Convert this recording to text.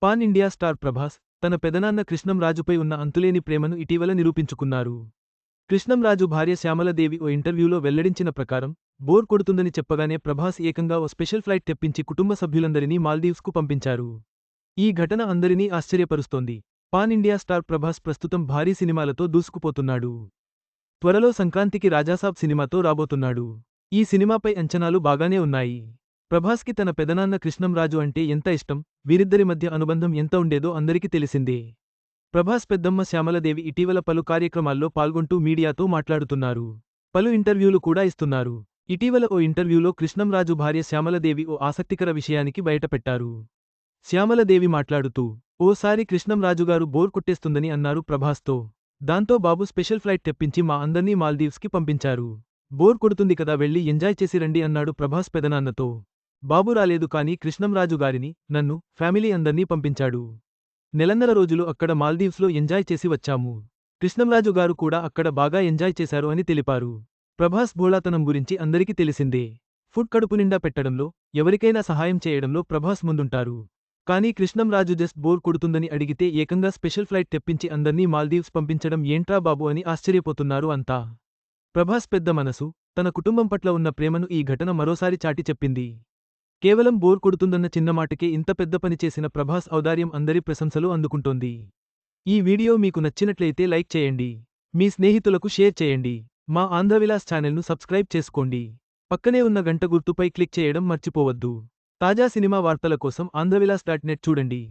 Pan India star Prabhas తన పెదనాన్న కృష్ణంరాజుపై ఉన్న అంతులేని ప్రేమను ఇటీవల నిరూపించుకున్నారు. కృష్ణంరాజు భార్య శ్యామలదేవి ఓ ఇంటర్వ్యూలో వెల్లడించిన ప్రకారం, బోర్ కొడుతుందని చెప్పగానే ప్రభాస్ ఏకంగా ఓ స్పెషల్ ఫ్లైట్ తెప్పించి కుటుంబ సభ్యులందరినీ మాల్దీవ్స్కు పంపించారు. ఈ ఘటన అందరినీ ఆశ్చర్యపరుస్తోంది. పాన్ ఇండియా స్టార్ ప్రభాస్ ప్రస్తుతం భారీ సినిమాలతో దూసుకుపోతున్నాడు. త్వరలో సంక్రాంతికి రాజాసాబ్ సినిమాతో రాబోతున్నాడు. ఈ సినిమాపై అంచనాలు బాగానే ఉన్నాయి. ప్రభాస్కి తన పెదనాన్న కృష్ణంరాజు అంటే ఎంత ఇష్టం, వీరిద్దరి మధ్య అనుబంధం ఎంత ఉండేదో అందరికీ తెలిసిందే. ప్రభాస్ పెద్దమ్మ శ్యామలదేవి ఇటీవల పలు కార్యక్రమాల్లో పాల్గొంటూ మీడియాతో మాట్లాడుతున్నారు. పలు ఇంటర్వ్యూలు కూడా ఇస్తున్నారు. ఇటీవల ఓ ఇంటర్వ్యూలో కృష్ణంరాజు భార్య శ్యామలదేవి ఓ ఆసక్తికర విషయానికి బయటపెట్టారు. శ్యామలదేవి మాట్లాడుతూ, ఓసారి కృష్ణంరాజుగారు బోర్ కొట్టేస్తుందని అన్నారు ప్రభాస్తో. దాంతో బాబు స్పెషల్ ఫ్లైట్ తెప్పించి మా అందర్నీ మాల్దీవ్స్కి పంపించారు. బోర్ కొడుతుంది కదా, వెళ్ళి ఎంజాయ్ చేసి రండి అన్నాడు ప్రభాస్ పెదనాన్నతో. బాబు రాలేదు కానీ కృష్ణంరాజు గారిని, నన్ను, ఫ్యామిలీ అందర్నీ పంపించాడు. నెలన్నర రోజులు అక్కడ మాల్దీవ్స్లో ఎంజాయ్ చేసి వచ్చాము. కృష్ణంరాజు గారు కూడా అక్కడ బాగా ఎంజాయ్ చేశారు అని తెలిపారు. ప్రభాస్ భోళాతనం గురించి అందరికీ తెలిసిందే. ఫుడ్ కడుపునిండా పెట్టడంలో, ఎవరికైనా సహాయం చేయడంలో ప్రభాస్ ముందుంటారు. కానీ కృష్ణంరాజు జస్ట్ బోర్ కొడుతుందని అడిగితే ఏకంగా స్పెషల్ ఫ్లైట్ తెప్పించి అందర్నీ మాల్దీవ్స్ పంపించడం ఏంట్రా బాబు అని ఆశ్చర్యపోతున్నారు అంతా. ప్రభాస్ పెద్ద మనసు, తన కుటుంబం పట్ల ఉన్న ప్రేమను ఈ ఘటన మరోసారి చాటి చెప్పింది. కేవలం బోర్ కొడుతుందన్న చిన్నమాటకే ఇంత పెద్ద పని చేసిన ప్రభాస్ ఔదార్యం అందరి ప్రశంసలు అందుకుంటోంది. ఈ వీడియో మీకు నచ్చినట్లయితే లైక్ చేయండి. మీ స్నేహితులకు షేర్ చేయండి. మా ఆంధ్రవిలాస్ ఛానల్ను సబ్స్క్రైబ్ చేసుకోండి. పక్కనే ఉన్న గంట గుర్తుపై క్లిక్ చేయడం మర్చిపోవద్దు. తాజా సినిమా వార్తల కోసం ఆంధ్రవిలాస్.net చూడండి.